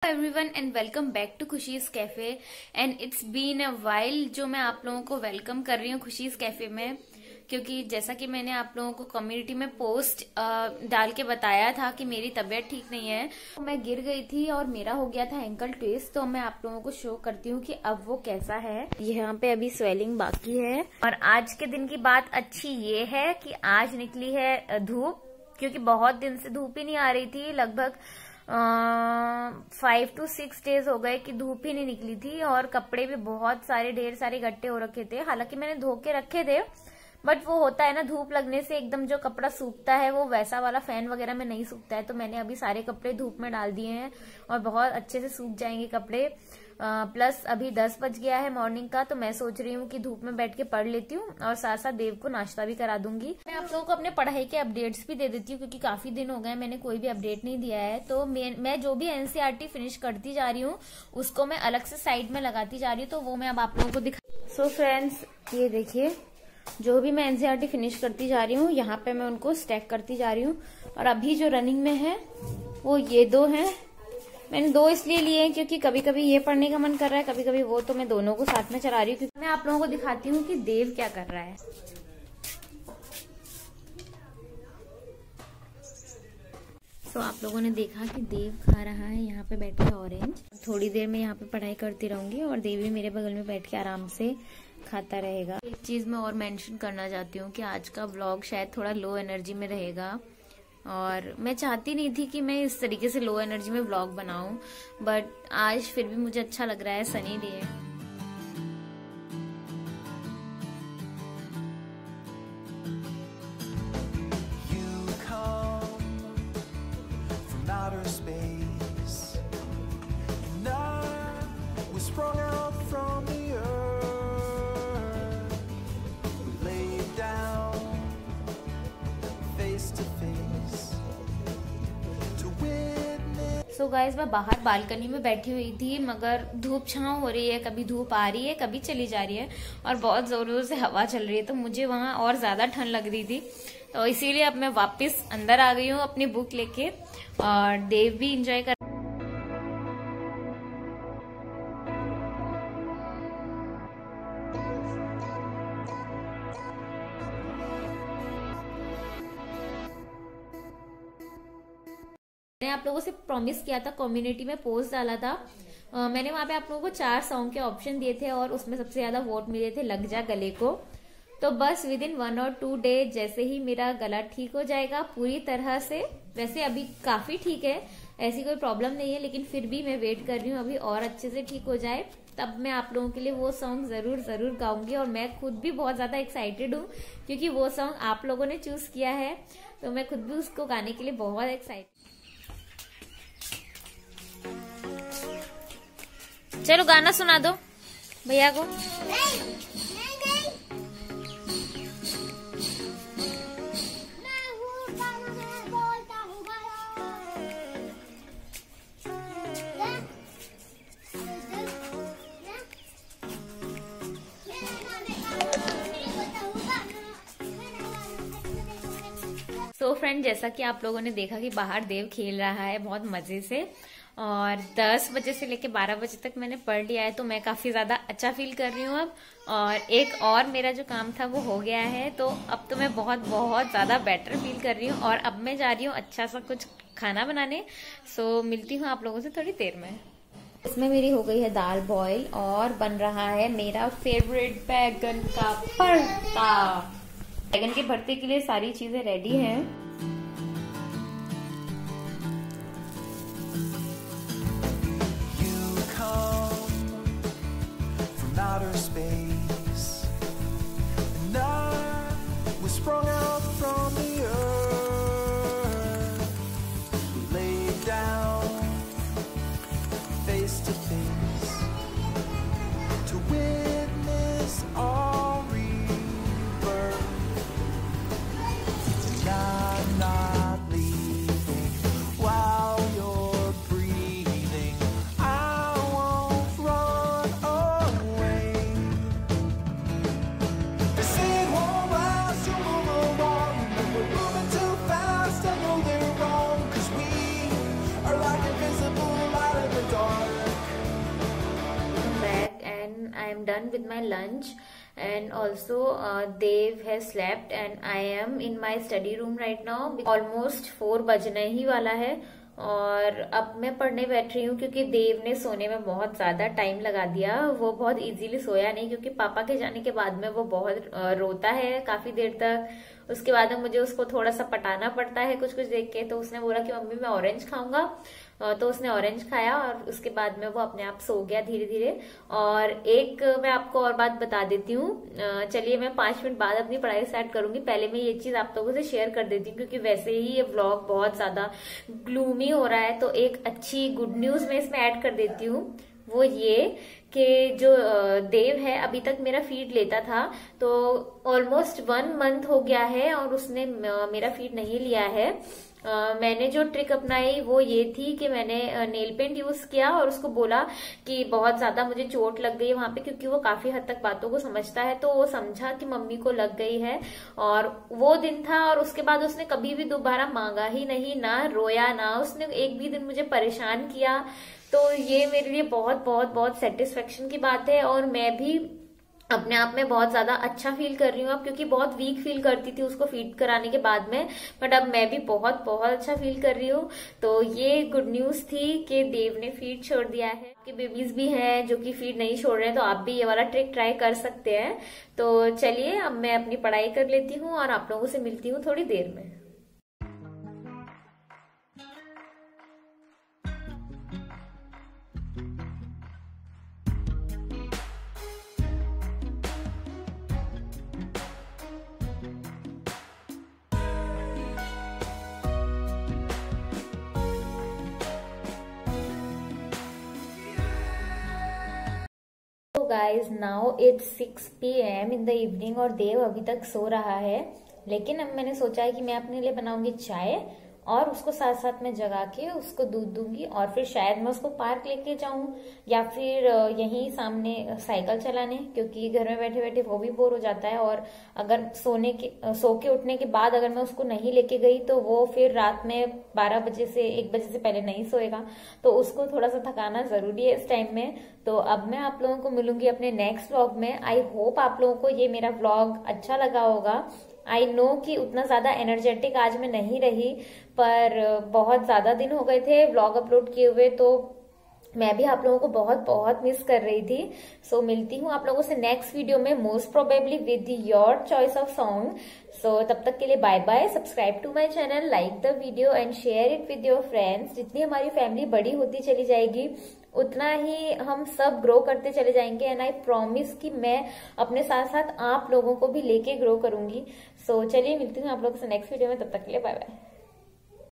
Everyone and welcome back to Khushi's cafe and it's been a while जो मैं आप लोगों को वेलकम कर रही हूँ खुशीज कैफे में, क्योंकि जैसा कि मैंने आप लोगों को कम्युनिटी में पोस्ट डाल के बताया था कि मेरी तबीयत ठीक नहीं है। तो मैं गिर गई थी और मेरा हो गया था एंकल ट्विस्ट। तो मैं आप लोगों को शो करती हूँ कि अब वो कैसा है। यहाँ पे अभी स्वेलिंग बाकी है। और आज के दिन की बात अच्छी ये है कि आज निकली है धूप, क्योंकि बहुत दिन से धूप ही नहीं आ रही थी। लगभग 5 to 6 डेज हो गए कि धूप ही नहीं निकली थी। और कपड़े भी बहुत सारे ढेर सारे इकट्ठे हो रखे थे। हालांकि मैंने धो के रखे थे, बट वो होता है ना, धूप लगने से एकदम जो कपड़ा सूखता है वो वैसा वाला फैन वगैरह में नहीं सूखता है। तो मैंने अभी सारे कपड़े धूप में डाल दिए हैं और बहुत अच्छे से सूख जाएंगे कपड़े। प्लस अभी 10 बज गया है मॉर्निंग का। तो मैं सोच रही हूँ कि धूप में बैठ के पढ़ लेती हूँ और साथ साथ देव को नाश्ता भी करा दूंगी। मैं आप लोगों को अपने पढ़ाई के अपडेट्स भी दे देती हूँ, क्योंकि काफी दिन हो गए मैंने कोई भी अपडेट नहीं दिया है। तो मैं जो भी एनसीईआरटी फिनिश करती जा रही हूँ उसको मैं अलग से साइड में लगाती जा रही हूँ। तो वो मैं अब आप लोगों को दिखा। सो फ्रेंड्स, ये देखिए, जो भी मैं एनसीईआरटी फिनिश करती जा रही हूँ यहाँ पे मैं उनको स्टैक करती जा रही हूँ। और अभी जो रनिंग में है वो ये 2 हैं। मैंने 2 इसलिए लिए हैं क्योंकि कभी कभी ये पढ़ने का मन कर रहा है, कभी कभी वो। तो मैं दोनों को साथ में चला रही हूँ, क्योंकि मैं आप लोगों को दिखाती हूँ कि देव क्या कर रहा है। तो आप लोगों ने देखा कि देव खा रहा है यहाँ पे बैठ के ऑरेंज। थोड़ी देर में यहाँ पे पढ़ाई करती रहूंगी और देव भी मेरे बगल में बैठ के आराम से खाता रहेगा। एक चीज मैं और मेंशन करना चाहती हूँ कि आज का व्लॉग शायद थोड़ा लो एनर्जी में रहेगा। और मैं चाहती नहीं थी कि मैं इस तरीके से लो एनर्जी में व्लॉग बनाऊं, बट आज फिर भी मुझे अच्छा लग रहा है। सनी डे है। तो गाइस, मैं बाहर बालकनी में बैठी हुई थी, मगर धूप छांव हो रही है, कभी धूप आ रही है कभी चली जा रही है और बहुत जोर जोर से हवा चल रही है। तो मुझे वहां और ज्यादा ठंड लग रही थी। तो इसीलिए अब मैं वापस अंदर आ गई हूँ अपनी बुक लेके। और देव भी इंजॉय कर। मैंने आप लोगों से प्रॉमिस किया था, कम्युनिटी में पोस्ट डाला था। मैंने वहां पे आप लोगों को 4 सॉन्ग के ऑप्शन दिए थे और उसमें सबसे ज्यादा वोट मिले थे लग जा गले को। तो बस विद इन 1 और 2 डे जैसे ही मेरा गला ठीक हो जाएगा पूरी तरह से, वैसे अभी काफी ठीक है, ऐसी कोई प्रॉब्लम नहीं है, लेकिन फिर भी मैं वेट कर रही हूँ अभी और अच्छे से ठीक हो जाए, तब मैं आप लोगों के लिए वो सॉन्ग जरूर गाऊंगी। और मैं खुद भी बहुत ज्यादा एक्साइटेड हूँ, क्योंकि वो सॉन्ग आप लोगों ने चूज किया है। तो मैं खुद भी उसको गाने के लिए बहुत एक्साइटेड। चलो गाना सुना दो भैया को। तो फ्रेंड, जैसा कि आप लोगों ने देखा कि बाहर देव खेल रहा है बहुत मजे से, और 10 बजे से लेके 12 बजे तक मैंने पढ़ लिया है। तो मैं काफी ज्यादा अच्छा फील कर रही हूँ अब। और एक और मेरा जो काम था वो हो गया है। तो अब तो मैं बहुत ज्यादा बेटर फील कर रही हूँ। और अब मैं जा रही हूँ अच्छा सा कुछ खाना बनाने। सो मिलती हूँ आप लोगों से थोड़ी देर में। इसमें मेरी हो गई है दाल बॉईल और बन रहा है मेरा फेवरेट बैगन का भरता। बैगन के भरते के लिए सारी चीजें रेडी हैं। outer space, and I was sprung out from the earth, laid down face to face to witness all rebirth. And I I am done with my lunch and also Dev has slept and I am in my study room right now. Almost 4 बजने ही वाला है और अब मैं पढ़ने बैठ रही हूँ क्योंकि देव ने सोने में बहुत ज्यादा टाइम लगा दिया। वो बहुत इजीली सोया नहीं क्योंकि पापा के जाने के बाद में वो बहुत रोता है काफी देर तक। उसके बाद में मुझे उसको थोड़ा सा पटाना पड़ता है कुछ कुछ देख के। तो उसने बोला कि मम्मी मैं ऑरेंज खाऊंगा, तो उसने ऑरेंज खाया और उसके बाद में वो अपने आप सो गया धीरे धीरे। और एक मैं आपको और बात बता देती हूँ, चलिए मैं 5 मिनट बाद अपनी पढ़ाई स्टार्ट करूंगी। पहले मैं ये चीज आप लोगों से शेयर कर देती हूँ क्योंकि वैसे ही ये व्लॉग बहुत ज्यादा ग्लूमी हो रहा है, तो एक अच्छी गुड न्यूज मैं इसमें ऐड कर देती हूँ। वो ये कि जो देव है अभी तक मेरा फीड लेता था, तो ऑलमोस्ट 1 मंथ हो गया है और उसने मेरा फीड नहीं लिया है। मैंने जो ट्रिक अपनाई वो ये थी कि मैंने नेल पेंट यूज किया और उसको बोला कि बहुत ज्यादा मुझे चोट लग गई है वहां पे, क्योंकि वो काफी हद तक बातों को समझता है। तो वो समझा कि मम्मी को लग गई है और वो दिन था। और उसके बाद उसने कभी भी दोबारा मांगा ही नहीं, ना रोया, ना उसने एक भी दिन मुझे परेशान किया। तो ये मेरे लिए बहुत बहुत बहुत सेटिस्फेक्शन की बात है और मैं भी अपने आप में बहुत ज्यादा अच्छा फील कर रही हूँ अब, क्योंकि बहुत वीक फील करती थी उसको फीड कराने के बाद में, बट अब मैं भी बहुत बहुत अच्छा फील कर रही हूँ। तो ये गुड न्यूज थी कि देव ने फीड छोड़ दिया है। कि बेबीज भी हैं जो कि फीड नहीं छोड़ रहे हैं, तो आप भी ये वाला ट्रिक ट्राई कर सकते हैं। तो चलिए अब मैं अपनी पढ़ाई कर लेती हूँ और आप लोगों से मिलती हूँ थोड़ी देर में। Guys now it's 6 PM in the evening और देव अभी तक सो रहा है। लेकिन अब मैंने सोचा है कि मैं अपने लिए बनाऊंगी चाय और उसको साथ साथ में जगा के उसको दूध दूंगी और फिर शायद मैं उसको पार्क लेके जाऊं या फिर यहीं सामने साइकिल चलाने, क्योंकि घर में बैठे बैठे वो भी बोर हो जाता है। और अगर सो के उठने के बाद अगर मैं उसको नहीं लेके गई तो वो फिर रात में 12 बजे से 1 बजे से पहले नहीं सोएगा, तो उसको थोड़ा सा थकाना जरूरी है इस टाइम में। तो अब मैं आप लोगों को मिलूंगी अपने नेक्स्ट व्लॉग में। आई होप आप लोगों को ये मेरा व्लॉग अच्छा लगा होगा। आई नो कि उतना ज्यादा एनर्जेटिक आज मैं नहीं रही, पर बहुत ज्यादा दिन हो गए थे व्लॉग अपलोड किए हुए, तो मैं भी आप लोगों को बहुत बहुत मिस कर रही थी। सो मिलती हूँ आप लोगों से नेक्स्ट वीडियो में, most probably with your choice of song. So तब तक के लिए bye bye. Subscribe to my channel, like the video and share it with your friends. जितनी हमारी फैमिली बड़ी होती चली जाएगी उतना ही हम सब ग्रो करते चले जाएंगे एंड आई प्रॉमिस कि मैं अपने साथ साथ आप लोगों को भी लेके ग्रो करूंगी। सो चलिए मिलती हूँ आप लोगों से नेक्स्ट वीडियो में, तब तक के लिए बाय बाय।